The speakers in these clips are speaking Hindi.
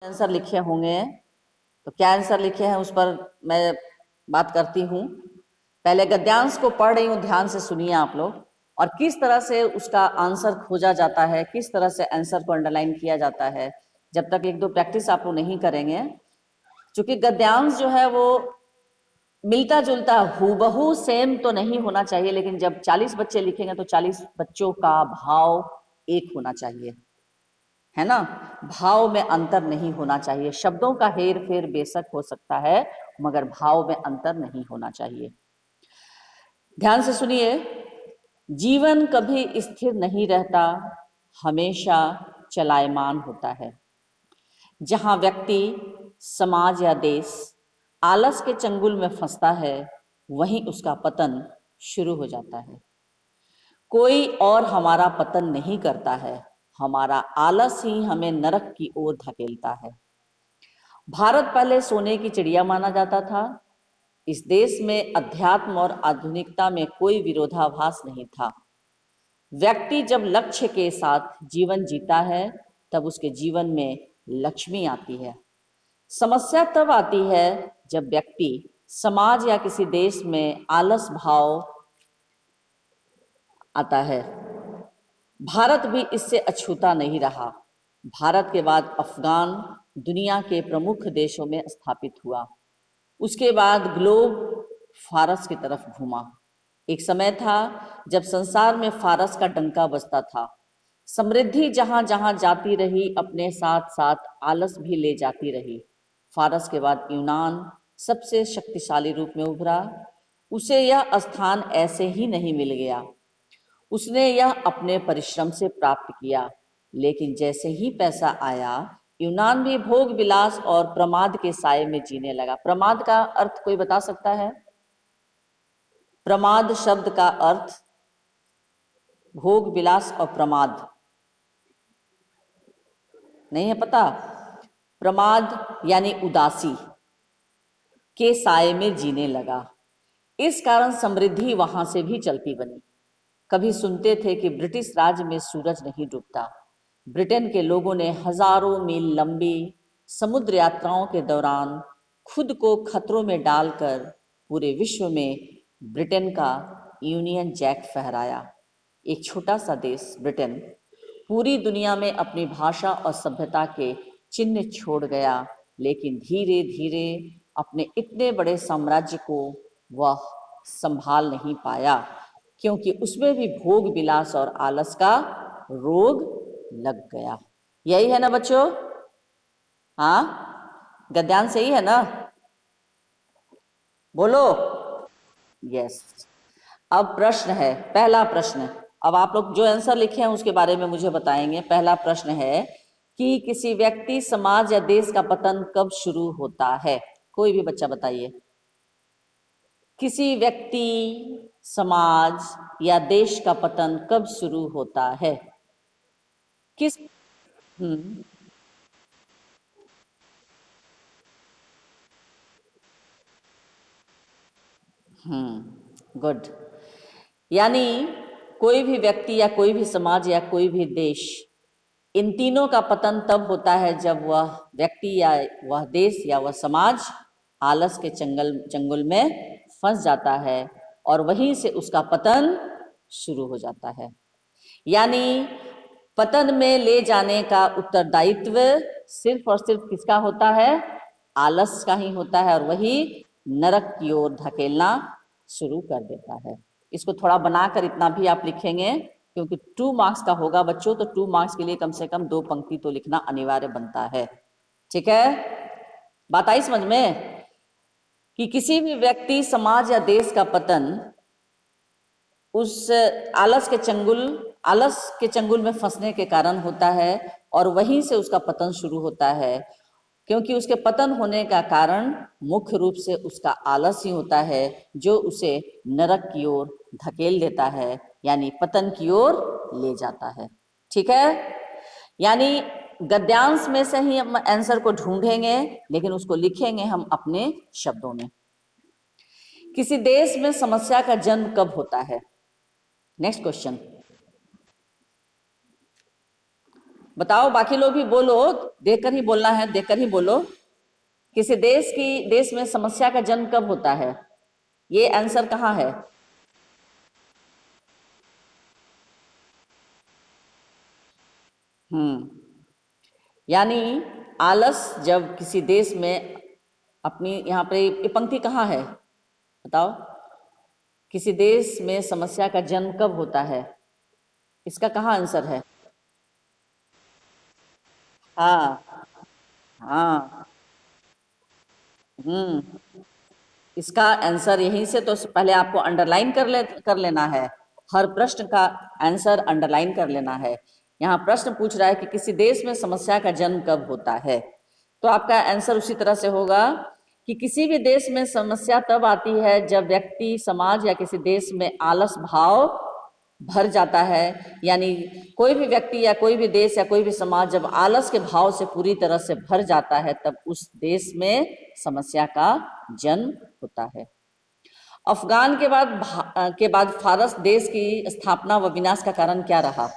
आंसर लिखे होंगे, तो क्या आंसर लिखे हैं उस पर मैं बात करती हूँ। पहले गद्यांश को पढ़ रही हूँ, ध्यान से सुनिए आप लोग, और किस तरह से उसका आंसर खोजा जाता है, किस तरह से आंसर को अंडरलाइन किया जाता है। जब तक एक दो प्रैक्टिस आप लोग नहीं करेंगे, क्योंकि गद्यांश जो है वो मिलता जुलता हूबहू सेम तो नहीं होना चाहिए, लेकिन जब 40 बच्चे लिखेंगे तो 40 बच्चों का भाव एक होना चाहिए, है ना। भाव में अंतर नहीं होना चाहिए। शब्दों का हेर फेर बेशक हो सकता है, मगर भाव में अंतर नहीं होना चाहिए। ध्यान से सुनिए। जीवन कभी स्थिर नहीं रहता, हमेशा चलायमान होता है। जहां व्यक्ति, समाज या देश आलस के चंगुल में फंसता है, वहीं उसका पतन शुरू हो जाता है। कोई और हमारा पतन नहीं करता है, हमारा आलस ही हमें नरक की ओर धकेलता है। भारत पहले सोने की चिड़िया माना जाता था। इस देश में अध्यात्म और आधुनिकता में कोई विरोधाभास नहीं था। व्यक्ति जब लक्ष्य के साथ जीवन जीता है, तब उसके जीवन में लक्ष्मी आती है। समस्या तब आती है जब व्यक्ति, समाज या किसी देश में आलस भाव आता है। भारत भी इससे अछूता नहीं रहा। भारत के बाद अफगान दुनिया के प्रमुख देशों में स्थापित हुआ। उसके बाद ग्लोब फारस की तरफ घूमा। एक समय था जब संसार में फारस का डंका बजता था। समृद्धि जहां जहां जाती रही, अपने साथ साथ आलस भी ले जाती रही। फारस के बाद यूनान सबसे शक्तिशाली रूप में उभरा। उसे यह स्थान ऐसे ही नहीं मिल गया, उसने यह अपने परिश्रम से प्राप्त किया। लेकिन जैसे ही पैसा आया, यूनान भी भोग विलास और प्रमाद के साये में जीने लगा। प्रमाद का अर्थ कोई बता सकता है? प्रमाद शब्द का अर्थ भोग विलास और प्रमाद नहीं है पता? प्रमाद यानी उदासी के साये में जीने लगा। इस कारण समृद्धि वहां से भी चलती बनी। कभी सुनते थे कि ब्रिटिश राज में सूरज नहीं डूबता। ब्रिटेन के लोगों ने हजारों मील लंबी समुद्र यात्राओं के दौरान खुद को खतरों में डालकर पूरे विश्व में ब्रिटेन का यूनियन जैक फहराया। एक छोटा सा देश ब्रिटेन पूरी दुनिया में अपनी भाषा और सभ्यता के चिन्ह छोड़ गया, लेकिन धीरे धीरे अपने इतने बड़े साम्राज्य को वह संभाल नहीं पाया, क्योंकि उसमें भी भोग विलास और आलस का रोग लग गया। यही है ना बच्चों? हाँ, गद्यांश सही है ना? बोलो यस। अब प्रश्न है, पहला प्रश्न। अब आप लोग जो आंसर लिखे हैं उसके बारे में मुझे बताएंगे। पहला प्रश्न है कि किसी व्यक्ति, समाज या देश का पतन कब शुरू होता है? कोई भी बच्चा बताइए। किसी व्यक्ति, समाज या देश का पतन कब शुरू होता है? किस गुड। यानी कोई भी व्यक्ति या कोई भी समाज या कोई भी देश, इन तीनों का पतन तब होता है जब वह व्यक्ति या वह देश या वह समाज आलस के चंगुल में फंस जाता है, और वहीं से उसका पतन शुरू हो जाता है। यानी पतन में ले जाने का उत्तरदायित्व सिर्फ और सिर्फ किसका होता है? आलस का ही होता है, और वही नरक की ओर धकेलना शुरू कर देता है। इसको थोड़ा बनाकर इतना भी आप लिखेंगे, क्योंकि 2 मार्क्स का होगा बच्चों, तो 2 मार्क्स के लिए कम से कम 2 पंक्ति तो लिखना अनिवार्य बनता है। ठीक है, बात आई समझ में? कि किसी भी व्यक्ति, समाज या देश का पतन उस आलस के चंगुल में फंसने के कारण होता है, और वहीं से उसका पतन शुरू होता है। क्योंकि उसके पतन होने का कारण मुख्य रूप से उसका आलस ही होता है, जो उसे नरक की ओर धकेल देता है, यानी पतन की ओर ले जाता है। ठीक है, यानी गद्यांश में से ही हम आंसर को ढूंढेंगे, लेकिन उसको लिखेंगे हम अपने शब्दों में। किसी देश में समस्या का जन्म कब होता है? Next question. बताओ, बाकी लोग भी बोलो, देखकर ही बोलना है, देखकर ही बोलो। किसी देश में समस्या का जन्म कब होता है? ये आंसर कहाँ है? यानी आलस जब किसी देश में अपनी, यहाँ पे ये पंक्ति कहाँ है बताओ? किसी देश में समस्या का जन्म कब होता है, इसका कहाँ आंसर है? हाँ, हाँ। हम्म इसका आंसर यहीं से तो पहले आपको अंडरलाइन कर लेना है। हर प्रश्न का आंसर अंडरलाइन कर लेना है। यहाँ प्रश्न पूछ रहा है कि किसी देश में समस्या का जन्म कब होता है, तो आपका आंसर उसी तरह से होगा कि किसी भी देश में समस्या तब आती है जब व्यक्ति, समाज या किसी देश में आलस भाव भर जाता है। यानी कोई भी व्यक्ति या कोई भी देश या कोई भी समाज जब आलस के भाव से पूरी तरह से भर जाता है, तब उस देश में समस्या का जन्म होता है। अफगान के बाद फारस देश की स्थापना व विनाश का कारण क्या रहा?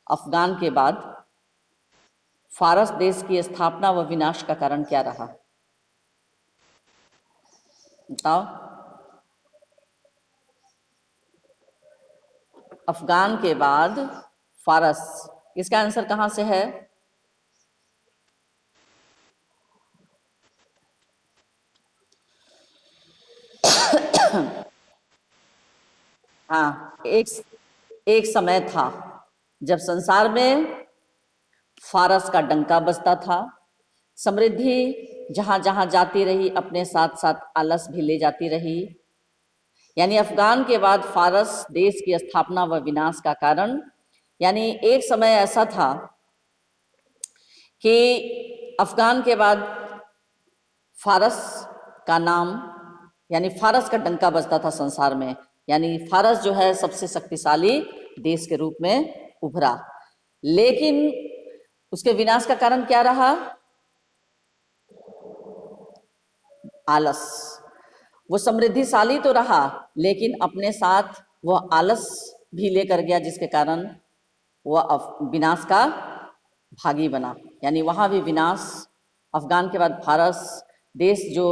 अफगान के बाद फारस देश की स्थापना व विनाश का कारण क्या रहा? बताओ। अफगान के बाद फारस, इसका आंसर कहां से है? हाँ, एक समय था जब संसार में फारस का डंका बजता था। समृद्धि जहां जहां जाती रही, अपने साथ साथ आलस भी ले जाती रही। यानी अफगान के बाद फारस देश की स्थापना व विनाश का कारण, यानी एक समय ऐसा था कि अफगान के बाद फारस का नाम, यानी फारस का डंका बजता था संसार में। यानी फारस जो है सबसे शक्तिशाली देश के रूप में उभरा। लेकिन उसके विनाश का कारण क्या रहा? आलस। वो समृद्धिशाली तो रहा, लेकिन अपने साथ वो आलस भी लेकर गया, जिसके कारण वह विनाश का भागी बना। यानी वहां भी विनाश। अफगान के बाद फारस देश जो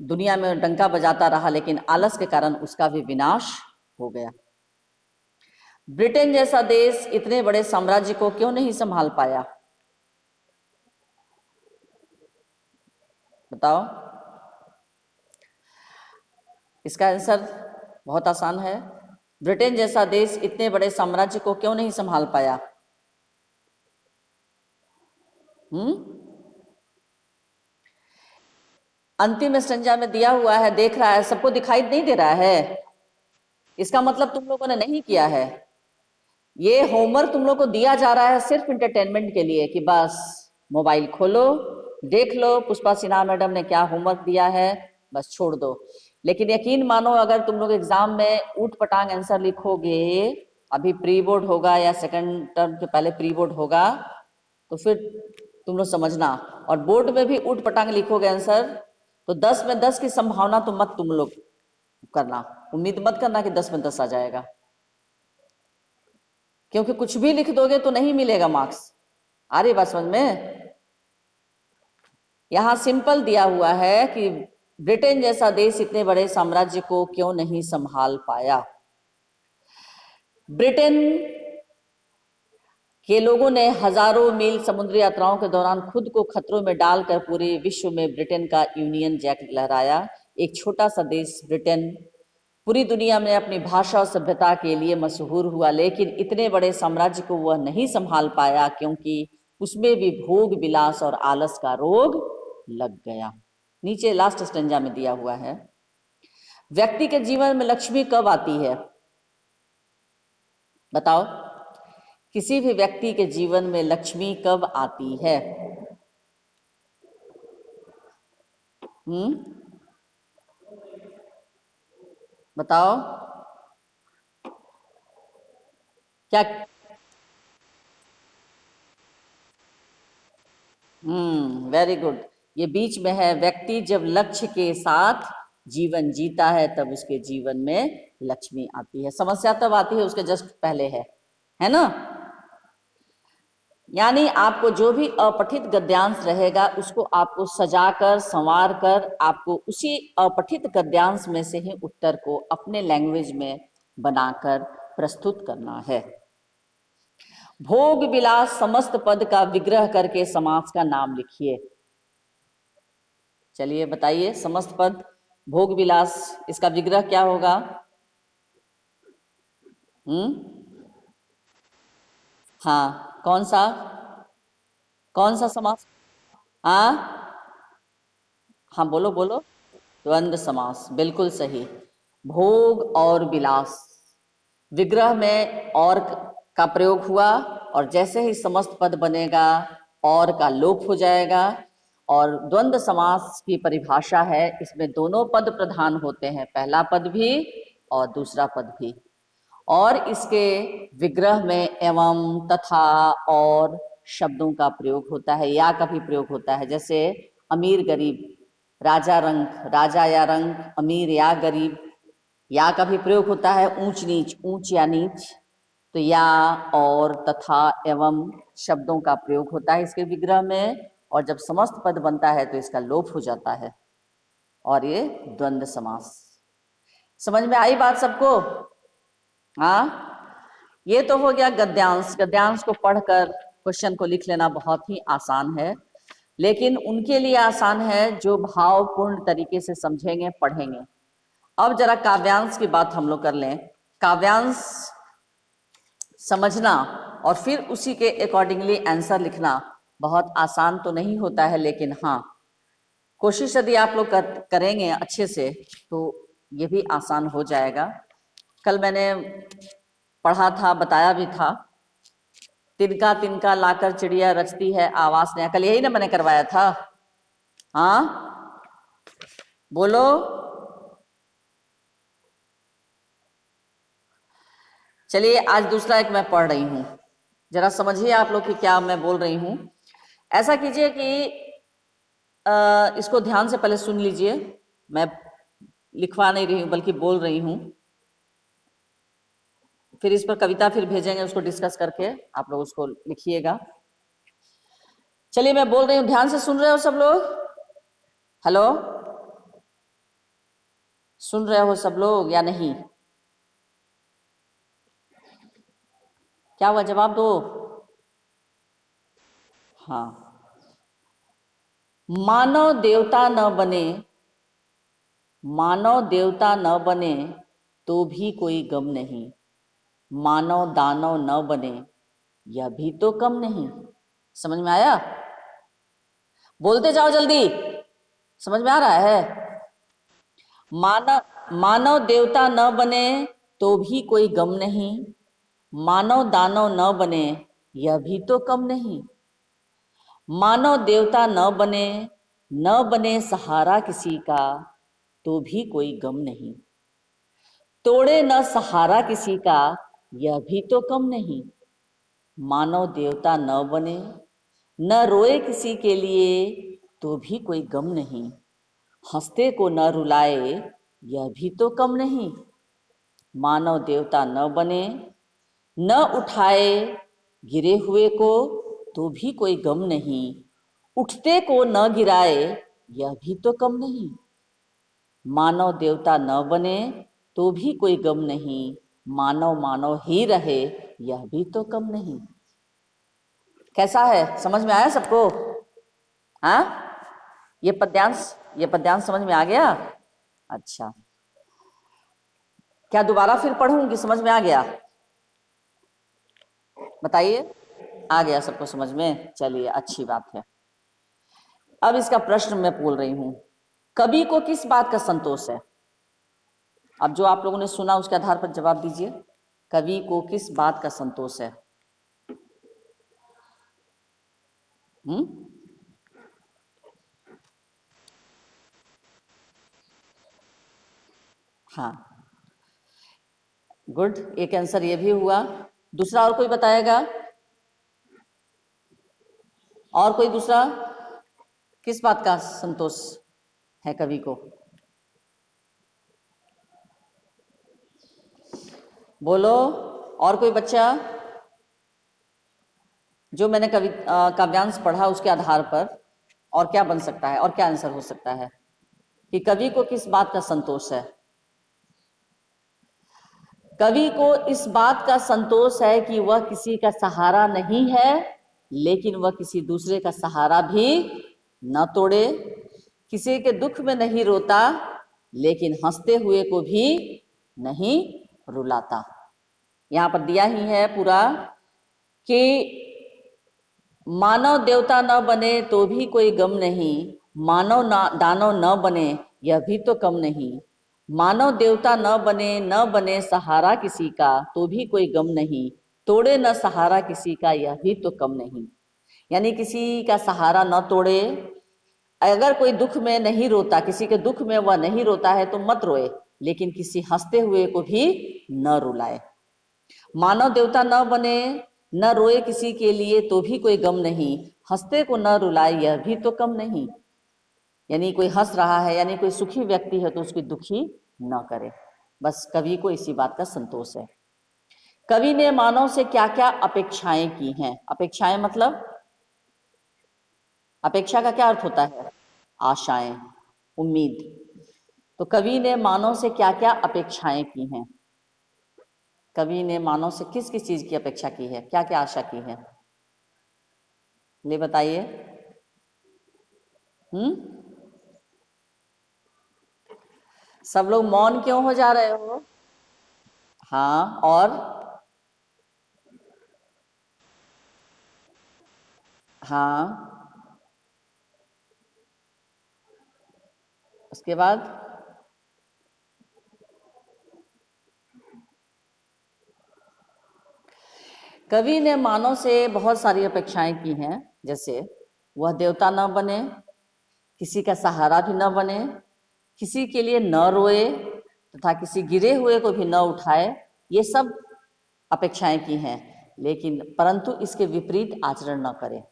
दुनिया में डंका बजाता रहा, लेकिन आलस के कारण उसका भी विनाश हो गया। ब्रिटेन जैसा देश इतने बड़े साम्राज्य को क्यों नहीं संभाल पाया? बताओ। इसका आंसर बहुत आसान है। ब्रिटेन जैसा देश इतने बड़े साम्राज्य को क्यों नहीं संभाल पाया? अंतिम स्टंजा में दिया हुआ है, देख रहा है, सबको दिखाई नहीं दे रहा है? इसका मतलब तुम लोगों ने नहीं किया है। ये होमवर्क तुम लोग को दिया जा रहा है सिर्फ इंटरटेनमेंट के लिए, कि बस मोबाइल खोलो, देख लो पुष्पा सिन्हा मैडम ने क्या होमवर्क दिया है, बस छोड़ दो। लेकिन यकीन मानो, अगर तुम लोग एग्जाम में ऊट पटांग आंसर लिखोगे, अभी प्री बोर्ड होगा या सेकंड टर्म के पहले प्री बोर्ड होगा, तो फिर तुम लोग समझना। और बोर्ड में भी ऊट पटांग लिखोगे आंसर, तो 10 में 10 की संभावना तो मत तुम लोग करना, उम्मीद मत करना कि 10 में 10 आ जाएगा, क्योंकि कुछ भी लिख दोगे तो नहीं मिलेगा मार्क्स। आ रही बात समझ में? यहां सिंपल दिया हुआ है कि ब्रिटेन जैसा देश इतने बड़े साम्राज्य को क्यों नहीं संभाल पाया। ब्रिटेन के लोगों ने हजारों मील समुद्री यात्राओं के दौरान खुद को खतरों में डालकर पूरे विश्व में ब्रिटेन का यूनियन जैक लहराया। एक छोटा सा देश ब्रिटेन पूरी दुनिया में अपनी भाषा और सभ्यता के लिए मशहूर हुआ, लेकिन इतने बड़े साम्राज्य को वह नहीं संभाल पाया, क्योंकि उसमें भी भोग विलास और आलस का रोग लग गया। नीचे लास्ट स्टेंजा में दिया हुआ है, व्यक्ति के जीवन में लक्ष्मी कब आती है? बताओ, किसी भी व्यक्ति के जीवन में लक्ष्मी कब आती है? बताओ क्या? Very good. ये बीच में है, व्यक्ति जब लक्ष्य के साथ जीवन जीता है तब उसके जीवन में लक्ष्मी आती है। समस्या तब आती है उसके जस्ट पहले है ना? यानी आपको जो भी अपठित गद्यांश रहेगा उसको आपको सजाकर संवार कर आपको उसी अपठित गद्यांश में से ही उत्तर को अपने लैंग्वेज में बनाकर प्रस्तुत करना है। भोग विलास समस्त पद का विग्रह करके समास का नाम लिखिए। चलिए बताइए, समस्त पद भोग विलास, इसका विग्रह क्या होगा? हाँ, कौन सा समास? हाँ हाँ, बोलो बोलो। द्वंद्व समास, बिल्कुल सही। भोग और विलास, विग्रह में और का प्रयोग हुआ और जैसे ही समस्त पद बनेगा और का लोप हो जाएगा। और द्वंद्व समास की परिभाषा है, इसमें दोनों पद प्रधान होते हैं, पहला पद भी और दूसरा पद भी। और इसके विग्रह में एवं, तथा और शब्दों का प्रयोग होता है, या का भी प्रयोग होता है। जैसे अमीर गरीब, राजा रंक, राजा या रंक, अमीर या गरीब, या का भी प्रयोग होता है। ऊंच नीच, ऊंच या नीच, तो या और तथा एवं शब्दों का प्रयोग होता है इसके विग्रह में। और जब समस्त पद बनता है तो इसका लोप हो जाता है और ये द्वंद्व समास। समझ में आई बात सबको? हाँ, ये तो हो गया गद्यांश। गद्यांश को पढ़कर क्वेश्चन को लिख लेना बहुत ही आसान है, लेकिन उनके लिए आसान है जो भावपूर्ण तरीके से समझेंगे, पढ़ेंगे। अब जरा काव्यांश की बात हम लोग कर लें। काव्यांश समझना और फिर उसी के अकॉर्डिंगली आंसर लिखना बहुत आसान तो नहीं होता है, लेकिन हाँ, कोशिश यदि आप लोग करेंगे अच्छे से तो ये भी आसान हो जाएगा। कल मैंने पढ़ा था, बताया भी था, तिनका तिनका लाकर चिड़िया रचती है आवाज नया। कल यही ना मैंने करवाया था? हाँ बोलो। चलिए आज दूसरा एक मैं पढ़ रही हूं, जरा समझिए आप लोग कि क्या मैं बोल रही हूं। ऐसा कीजिए कि इसको ध्यान से पहले सुन लीजिए। मैं लिखवा नहीं रही हूं बल्कि बोल रही हूं, फिर इस पर कविता फिर भेजेंगे, उसको डिस्कस करके आप लोग उसको लिखिएगा। चलिए मैं बोल रही हूं, ध्यान से सुन रहे हो सब लोग? हेलो, सुन रहे हो सब लोग या नहीं? क्या हुआ, जवाब दो। हाँ, मानव देवता न बने, मानव देवता न बने तो भी कोई गम नहीं, मानव दानव न बने यह भी तो कम नहीं। समझ में आया? बोलते जाओ जल्दी, समझ में आ रहा है? मानव मानव देवता न बने तो भी कोई गम नहीं, मानव दानव न बने यह भी तो कम नहीं, मानव देवता न बने सहारा किसी का तो भी कोई गम नहीं, तोड़े न सहारा किसी का यह भी तो कम नहीं, मानव देवता न बने न रोए किसी के लिए तो भी कोई गम नहीं, हंसते को न रुलाए यह भी तो कम नहीं, मानव देवता न बने न उठाए गिरे हुए को तो भी कोई गम नहीं, उठते को न गिराए यह भी तो कम नहीं, मानव देवता न बने तो भी कोई गम नहीं, मानव मानव ही रहे यह भी तो कम नहीं। कैसा है, समझ में आया सबको? हाँ, ये पद्यांश समझ में आ गया? अच्छा, क्या दोबारा फिर पढ़ूं कि समझ में आ गया? बताइए, आ गया सबको समझ में? चलिए अच्छी बात है। अब इसका प्रश्न मैं बोल रही हूं, कवि को किस बात का संतोष है? अब जो आप लोगों ने सुना उसके आधार पर जवाब दीजिए, कवि को किस बात का संतोष है? हाँ, गुड, एक आंसर ये भी हुआ। दूसरा और कोई बताएगा? और कोई दूसरा, किस बात का संतोष है कवि को? बोलो, और कोई बच्चा? जो मैंने काव्यांश पढ़ा उसके आधार पर और क्या बन सकता है और क्या आंसर हो सकता है कि कवि को किस बात का संतोष है? कवि को इस बात का संतोष है कि वह किसी का सहारा नहीं है, लेकिन वह किसी दूसरे का सहारा भी न तोड़े, किसी के दुख में नहीं रोता, लेकिन हंसते हुए को भी नहीं रुलाता। यहाँ पर दिया ही है पूरा कि मानव देवता न बने तो भी कोई गम नहीं, मानव दानव न बने यह भी तो कम नहीं, मानव देवता न बने सहारा किसी का तो भी कोई गम नहीं, तोड़े न सहारा किसी का यह भी तो कम नहीं। यानी किसी का सहारा न तोड़े, अगर कोई दुख में नहीं रोता, किसी के दुख में वह नहीं रोता है तो मत रोए, लेकिन किसी हंसते हुए को भी न रुलाए। मानव देवता न बने, न रोए किसी के लिए तो भी कोई गम नहीं, हंसते को न रुलाए यह भी तो कम नहीं। यानी कोई हंस रहा है, यानी कोई सुखी व्यक्ति है तो उसकी दुखी न करे। बस कवि को इसी बात का संतोष है। कवि ने मानव से क्या क्या अपेक्षाएं की हैं? अपेक्षाएं मतलब, अपेक्षा का क्या अर्थ होता है? आशाएं, उम्मीद। तो कवि ने मानव से क्या क्या अपेक्षाएं की हैं? कवि ने मानव से किस किस चीज की अपेक्षा की है, क्या क्या आशा की है? ले बताइए। सब लोग मौन क्यों हो जा रहे हो? हाँ, और हाँ, उसके बाद कवि ने मानव से बहुत सारी अपेक्षाएं की हैं, जैसे वह देवता न बने, किसी का सहारा भी न बने, किसी के लिए न रोए तथा किसी गिरे हुए को भी न उठाए। ये सब अपेक्षाएं की हैं, लेकिन परंतु इसके विपरीत आचरण न करे।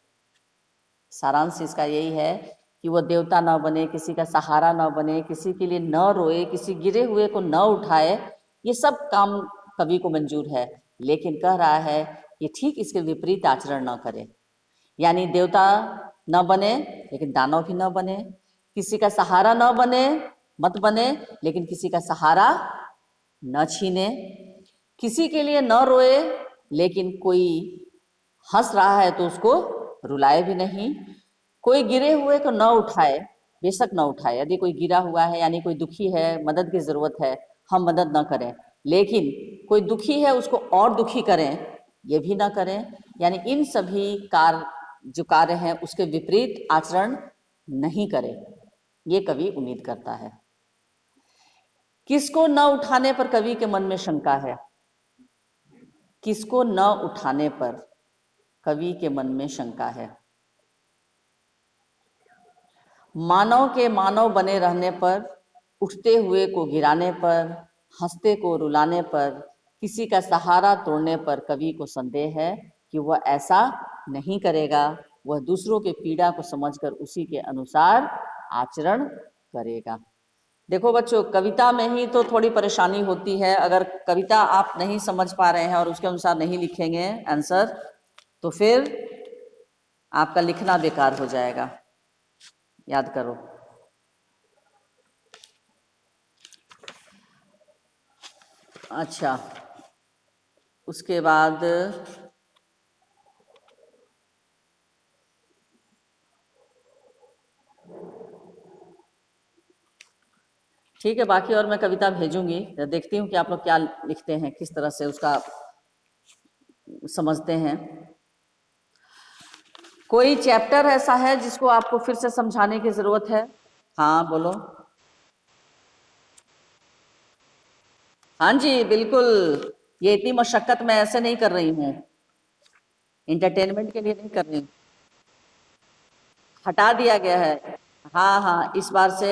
सारांश इसका यही है कि वह देवता न बने, किसी का सहारा न बने, किसी के लिए न रोए, किसी गिरे हुए को न उठाए। ये सब काम कवि को मंजूर है, लेकिन कह रहा है कि ठीक इसके विपरीत आचरण न करे। यानी देवता न बने लेकिन दानव भी न बने, किसी का सहारा न बने, मत बने, लेकिन किसी का सहारा न छीने, किसी के लिए न रोए, लेकिन कोई हंस रहा है तो उसको रुलाए भी नहीं, कोई गिरे हुए को न उठाए, बेशक न उठाए। यदि कोई गिरा हुआ है, यानी कोई दुखी है, मदद की जरूरत है, हम मदद न करें, लेकिन कोई दुखी है उसको और दुखी करें, ये भी ना करें। यानी इन सभी जो कार्य हैं उसके विपरीत आचरण नहीं करें, ये कवि उम्मीद करता है। किसको न उठाने पर कवि के मन में शंका है? किसको न उठाने पर कवि के मन में शंका है? मानव के मानव बने रहने पर, उठते हुए को गिराने पर, हंसते को रुलाने पर, किसी का सहारा तोड़ने पर कवि को संदेह है कि वह ऐसा नहीं करेगा, वह दूसरों के पीड़ा को समझकर उसी के अनुसार आचरण करेगा। देखो बच्चों, कविता में ही तो थोड़ी परेशानी होती है। अगर कविता आप नहीं समझ पा रहे हैं और उसके अनुसार नहीं लिखेंगे आंसर, तो फिर आपका लिखना बेकार हो जाएगा, याद करो। अच्छा, उसके बाद ठीक है, बाकी और मैं कविता भेजूंगी, देखती हूँ कि आप लोग क्या लिखते हैं, किस तरह से उसका समझते हैं। कोई चैप्टर ऐसा है जिसको आपको फिर से समझाने की जरूरत है? हाँ बोलो। हाँ जी बिल्कुल, ये इतनी मशक्कत मैं ऐसे नहीं कर रही हूँ, एंटरटेनमेंट के लिए नहीं कर रही हूँ। हटा दिया गया है। हाँ हाँ, इस बार से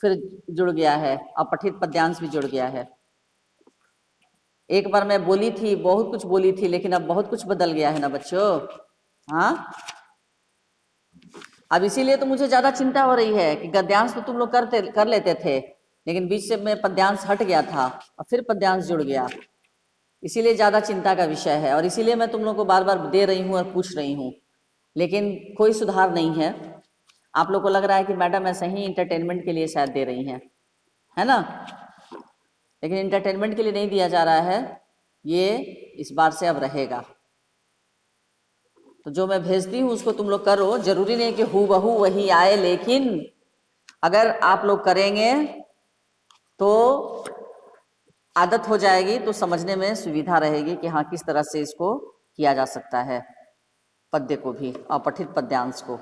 फिर जुड़ गया है, अपठित पद्यांश भी जुड़ गया है। एक बार मैं बोली थी, बहुत कुछ बोली थी, लेकिन अब बहुत कुछ बदल गया है ना बच्चों। हाँ, अब इसीलिए तो मुझे ज्यादा चिंता हो रही है कि गद्यांश तो तुम लोग कर लेते थे, लेकिन बीच से में पद्यांश हट गया था और फिर पद्यांश जुड़ गया। इसीलिए ज़्यादा चिंता का विषय है और इसीलिए मैं तुम लोगों को बार बार दे रही हूँ और पूछ रही हूँ, लेकिन कोई सुधार नहीं है। आप लोग को लग रहा है कि मैडम ऐसे ही इंटरटेनमेंट के लिए शायद दे रही हैं, है ना? लेकिन इंटरटेनमेंट के लिए नहीं दिया जा रहा है, ये इस बार से अब रहेगा। तो जो मैं भेजती हूँ उसको तुम लोग करो, जरूरी नहीं कि हूबहू वही आए, लेकिन अगर आप लोग करेंगे तो आदत हो जाएगी, तो समझने में सुविधा रहेगी कि हाँ किस तरह से इसको किया जा सकता है, पद्य को भी, अपठित पद्यांश को।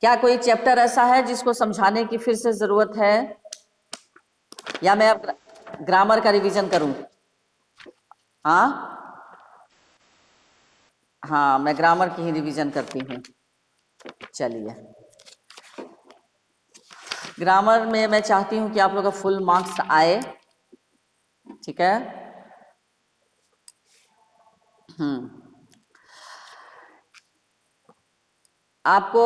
क्या कोई चैप्टर ऐसा है जिसको समझाने की फिर से जरूरत है, या मैं अब ग्रामर का रिवीजन करूं? हाँ हाँ, मैं ग्रामर की ही रिवीजन करती हूँ। चलिए, ग्रामर में मैं चाहती हूँ कि आप लोग का फुल मार्क्स आए, ठीक है? आपको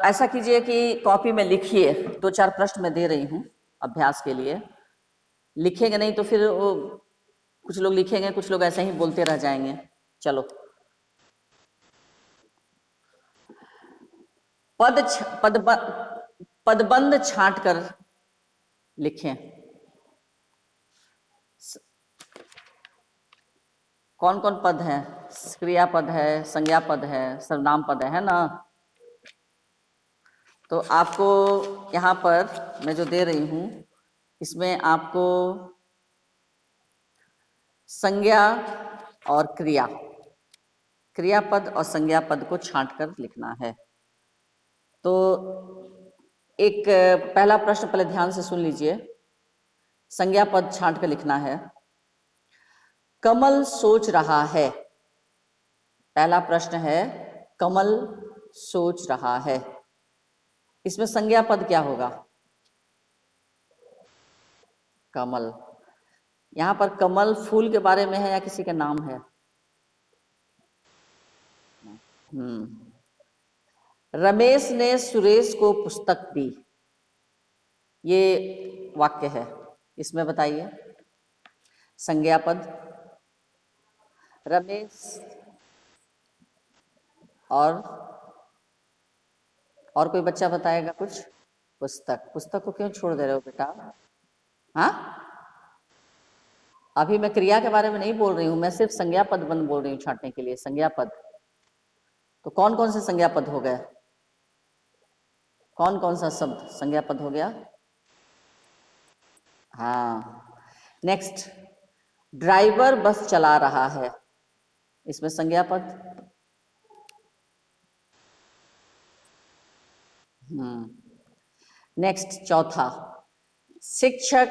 ऐसा कीजिए कि कॉपी में लिखिए, 2-4 प्रश्न मैं दे रही हूँ अभ्यास के लिए। लिखेंगे नहीं तो फिर कुछ लोग लिखेंगे, कुछ लोग ऐसे ही बोलते रह जाएंगे। चलो, पदबंध छांट कर लिखें। कौन कौन पद है? क्रियापद है, संज्ञा पद है, सर्वनाम पद है ना? तो आपको यहाँ पर मैं जो दे रही हूँ, इसमें आपको संज्ञा और क्रियापद और संज्ञा पद को छांट कर लिखना है। तो एक पहला प्रश्न पहले ध्यान से सुन लीजिए। संज्ञा पद छांट कर लिखना है। कमल सोच रहा है। पहला प्रश्न है, कमल सोच रहा है। इसमें संज्ञा पद क्या होगा? कमल। यहां पर कमल फूल के बारे में है या किसी का नाम है? रमेश ने सुरेश को पुस्तक दी, ये वाक्य है। इसमें बताइए संज्ञा पद। रमेश और कोई बच्चा बताएगा कुछ? पुस्तक को क्यों छोड़ दे रहे हो बेटा? हाँ, अभी मैं क्रिया के बारे में नहीं बोल रही हूँ, मैं सिर्फ संज्ञा पद बंद बोल रही हूँ छांटने के लिए। संज्ञा पद तो कौन कौन से संज्ञा पद हो गए? कौन कौन सा शब्द संज्ञा पद हो गया? हाँ, नेक्स्ट, ड्राइवर बस चला रहा है। इसमें संज्ञा पद। नेक्स्ट, चौथा, शिक्षक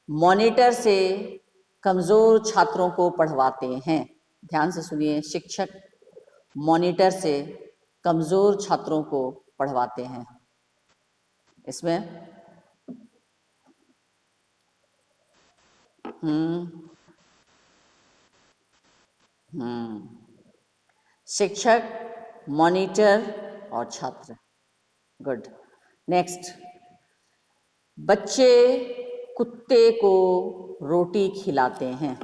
मॉनिटर से कमजोर छात्रों को पढ़वाते हैं। ध्यान से सुनिए, शिक्षक मॉनिटर से कमजोर छात्रों को पढ़वाते हैं। इसमें शिक्षक, मॉनिटर और छात्र। गुड। नेक्स्ट, बच्चे कुत्ते को रोटी खिलाते हैं।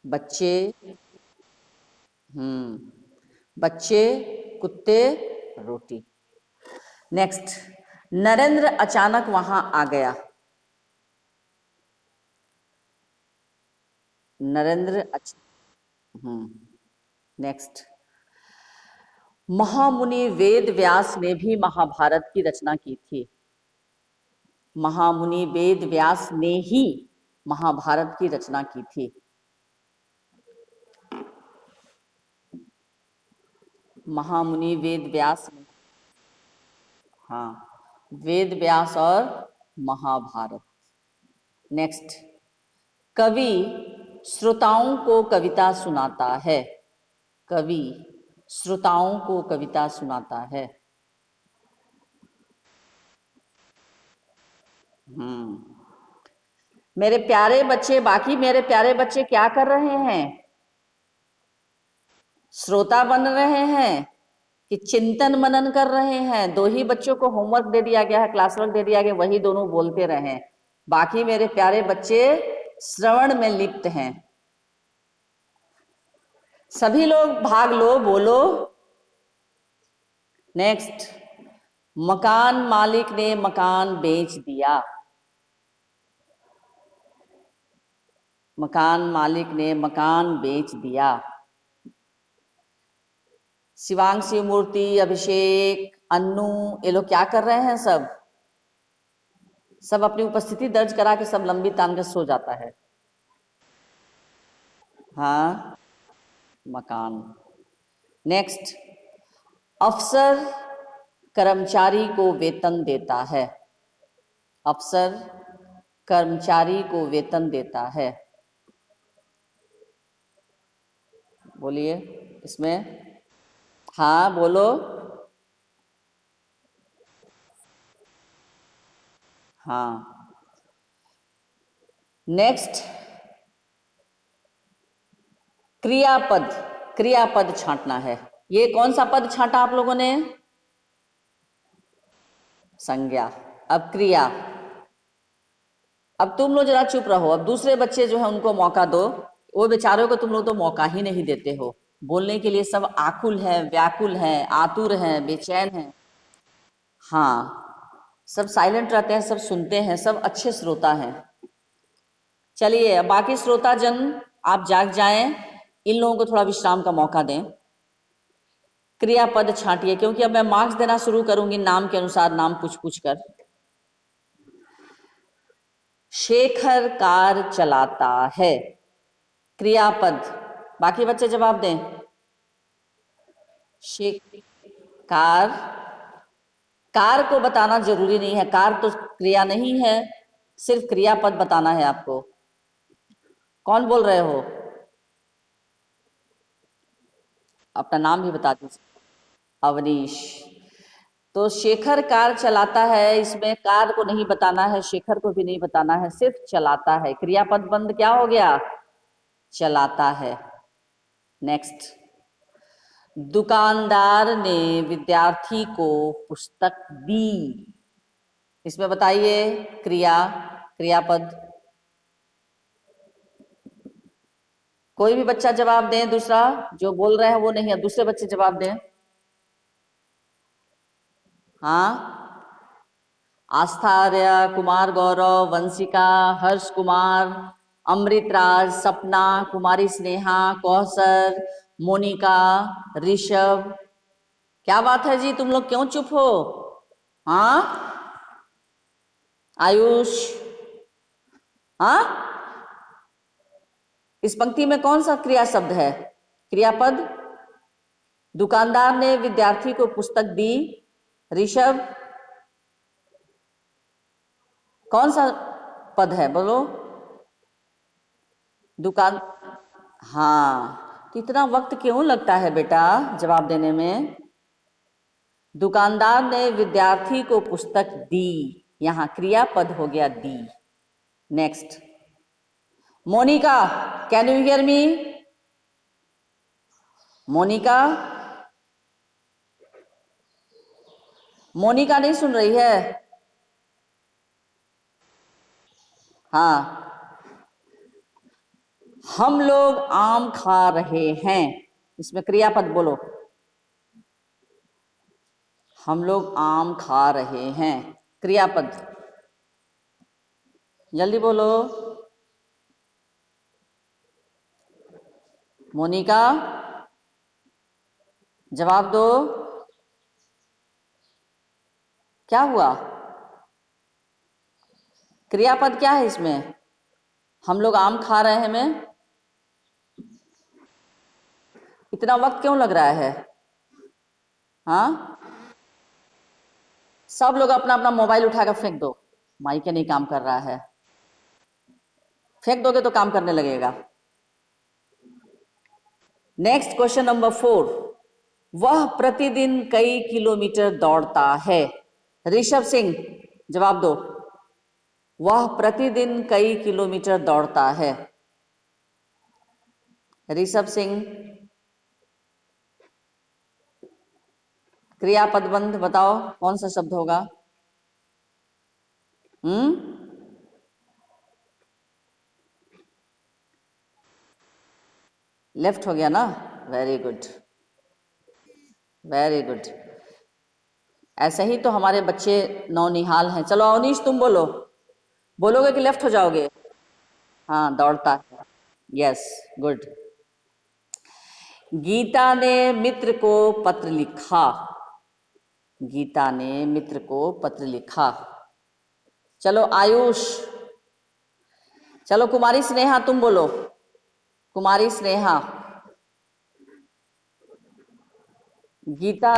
बच्चे कुत्ते रोटी। नेक्स्ट, नरेंद्र अचानक वहां आ गया। नेक्स्ट, महामुनि वेद व्यास ने भी महाभारत की रचना की थी। महामुनि वेद व्यास ने ही महाभारत की रचना की थी। महामुनि वेद व्यास, हाँ, वेद व्यास और महाभारत। नेक्स्ट, कवि श्रोताओं को कविता सुनाता है। कवि श्रोताओं को कविता सुनाता है। मेरे प्यारे बच्चे, बाकी मेरे प्यारे बच्चे क्या कर रहे हैं? श्रोता बन रहे हैं कि चिंतन मनन कर रहे हैं? दो ही बच्चों को होमवर्क दे दिया गया है, क्लास वर्क दे दिया गया, वही दोनों बोलते रहे। बाकी मेरे प्यारे बच्चे श्रवण में लिप्त हैं। सभी लोग भाग लो, बोलो। नेक्स्ट, मकान मालिक ने मकान बेच दिया। मकान मालिक ने मकान बेच दिया। शिवांग, शिवमूर्ति, अभिषेक, अन्नू, ये लोग क्या कर रहे हैं? सब अपनी उपस्थिति दर्ज करा के सब लंबी तान के सो जाता है। हाँ, मकान। नेक्स्ट, अफसर कर्मचारी को वेतन देता है। अफसर कर्मचारी को वेतन देता है। बोलिए इसमें। हाँ बोलो। हाँ। नेक्स्ट, क्रियापद। क्रियापद छांटना है। ये कौन सा पद छांटा आप लोगों ने? संज्ञा। अब क्रिया। अब तुम लोग जरा चुप रहो, अब दूसरे बच्चे जो है उनको मौका दो। वो बेचारों को तुम लोग तो मौका ही नहीं देते हो बोलने के लिए। सब आकुल है, व्याकुल है, आतुर हैं, बेचैन हैं। हाँ, सब साइलेंट रहते हैं, सब सुनते हैं, सब अच्छे श्रोता हैं। चलिए, अब बाकी श्रोता जन आप जाग जाएं, इन लोगों को थोड़ा विश्राम का मौका दें। क्रियापद छांटिए, क्योंकि अब मैं मार्क्स देना शुरू करूंगी नाम के अनुसार, नाम पूछ पूछ कर। शेखर कार चलाता है। क्रियापद। बाकी बच्चे जवाब दें। कार। कार को बताना जरूरी नहीं है, कार तो क्रिया नहीं है, सिर्फ क्रियापद बताना है आपको। कौन बोल रहे हो? अपना नाम भी बता दीजिए। अवनीश। तो शेखर कार चलाता है, इसमें कार को नहीं बताना है, शेखर को भी नहीं बताना है, सिर्फ चलाता है। क्रियापद बंद क्या हो गया? चलाता है। नेक्स्ट, दुकानदार ने विद्यार्थी को पुस्तक दी। इसमें बताइए क्रिया, क्रियापद। कोई भी बच्चा जवाब दें, दूसरा जो बोल रहे हैं वो नहीं है, दूसरे बच्चे जवाब दें। हाँ, आस्थार्य, कुमार गौरव, वंशिका, हर्ष कुमार, अमृत राज, सपना, कुमारी स्नेहा, कौसर, मोनिका, ऋषभ। क्या बात है जी, तुम लोग क्यों चुप हो? हाँ, आयुष। हाँ, इस पंक्ति में कौन सा क्रिया शब्द है? क्रियापद। दुकानदार ने विद्यार्थी को पुस्तक दी। ऋषभ, कौन सा पद है बोलो? दुकान। हाँ, तो इतना वक्त क्यों लगता है बेटा जवाब देने में? दुकानदार ने विद्यार्थी को पुस्तक दी, यहां क्रियापद हो गया दी। Next, Monica, can you hear me? Monica, Monica नहीं सुन रही है? हाँ, हम लोग आम खा रहे हैं, इसमें क्रियापद बोलो। हम लोग आम खा रहे हैं, क्रियापद। जल्दी बोलो। मोनिका, जवाब दो। क्या हुआ? क्रियापद क्या है इसमें? हम लोग आम खा रहे हैं में इतना वक्त क्यों लग रहा है? हाँ, सब लोग अपना अपना मोबाइल उठाकर फेंक दो, माइक नहीं काम कर रहा है। फेंक दोगे तो काम करने लगेगा। Next, question number 4। वह प्रतिदिन कई किलोमीटर दौड़ता है। ऋषभ सिंह, जवाब दो। वह प्रतिदिन कई किलोमीटर दौड़ता है। ऋषभ सिंह, क्रियापद बंद बताओ कौन सा शब्द होगा? लेफ्ट हो गया ना, वेरी गुड, वेरी गुड। ऐसे ही तो हमारे बच्चे नौनिहाल हैं। चलो अवनीश तुम बोलो, बोलोगे कि लेफ्ट हो जाओगे? हाँ दौड़ता है, यस, गुड। गीता ने मित्र को पत्र लिखा, गीता ने मित्र को पत्र लिखा। चलो आयुष, चलो कुमारी स्नेहा तुम बोलो, कुमारी स्नेहा। गीता,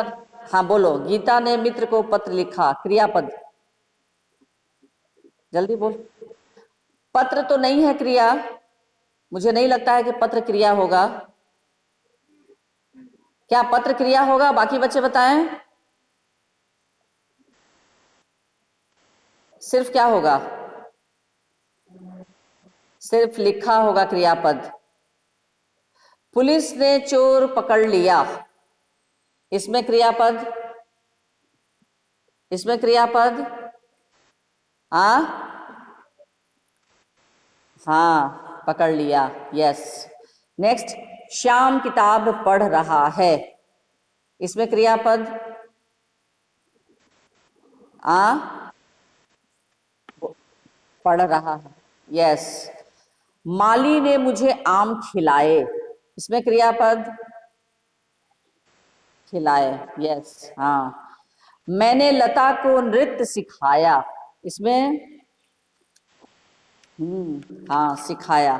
हाँ बोलो, गीता ने मित्र को पत्र लिखा, क्रियापद, जल्दी बोल। पत्र तो नहीं है क्रिया, मुझे नहीं लगता है कि पत्र क्रिया होगा। क्या पत्र क्रिया होगा? बाकी बच्चे बताएं, सिर्फ क्या होगा? सिर्फ लिखा होगा क्रियापद। पुलिस ने चोर पकड़ लिया, इसमें क्रियापद, इसमें क्रियापद, हाँ हाँ पकड़ लिया, यस। नेक्स्ट, श्याम किताब पढ़ रहा है, इसमें क्रियापद, पढ़ रहा है, यस। माली ने मुझे आम खिलाए, इसमें क्रियापद, खिलाए, यस, हाँ। मैंने लता को नृत्य सिखाया, इसमें, हाँ सिखाया।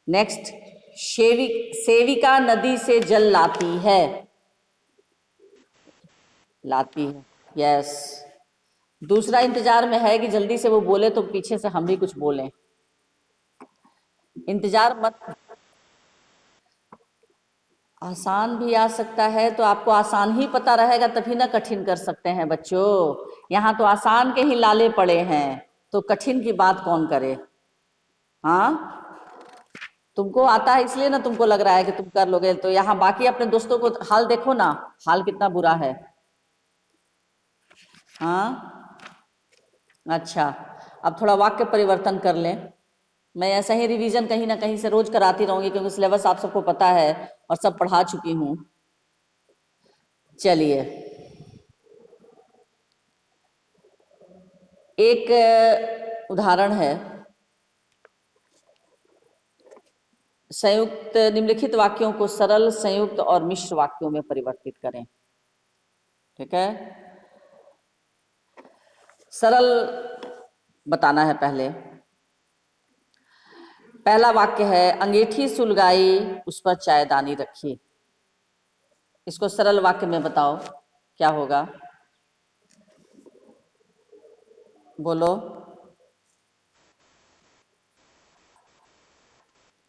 नेक्स्ट, सेविका नदी से जल लाती है, लाती है, यस। दूसरा इंतजार में है कि जल्दी से वो बोले तो पीछे से हम भी कुछ बोलें, इंतजार मत। आसान भी आ सकता है, तो आपको आसान ही पता रहेगा तभी ना कठिन कर सकते हैं बच्चों। यहाँ तो आसान के ही लाले पड़े हैं, तो कठिन की बात कौन करे? हाँ तुमको आता है इसलिए ना तुमको लग रहा है कि तुम कर लोगे, तो यहाँ बाकी अपने दोस्तों को हाल देखो ना, हाल कितना बुरा है। हाँ अच्छा, अब थोड़ा वाक्य परिवर्तन कर लें। मैं ऐसा ही रिवीजन कहीं ना कहीं से रोज कराती रहूंगी, क्योंकि सिलेबस आप सबको पता है और सब पढ़ा चुकी हूँ। चलिए, एक उदाहरण है, संयुक्त निम्नलिखित वाक्यों को सरल, संयुक्त और मिश्र वाक्यों में परिवर्तित करें। ठीक है, सरल बताना है पहले। पहला वाक्य है, अंगीठी सुलगाई उस पर चायदानी रखी। इसको सरल वाक्य में बताओ क्या होगा, बोलो।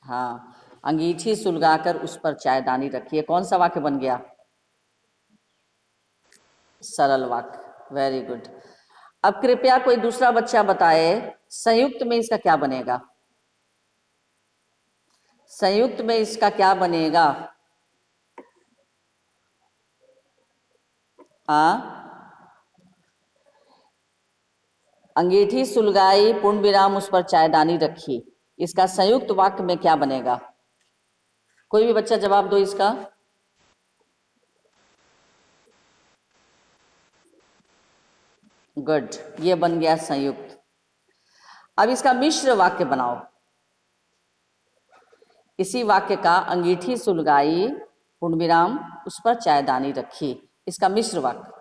हाँ, अंगीठी सुलगाकर उस पर चायदानी रखी है, कौन सा वाक्य बन गया? सरल वाक्य, वेरी गुड। अब कृपया कोई दूसरा बच्चा बताए, संयुक्त में इसका क्या बनेगा? संयुक्त में इसका क्या बनेगा? अंगीठी सुलगाई पूर्ण विराम उस पर चायदानी रखी, इसका संयुक्त वाक्य में क्या बनेगा? कोई भी बच्चा जवाब दो इसका। गुड, ये बन गया संयुक्त। अब इसका मिश्र वाक्य बनाओ। इसी वाक्य का, अंगीठी सुलगाई पूर्ण विराम उस पर चायदानी रखी, इसका मिश्र वाक्य।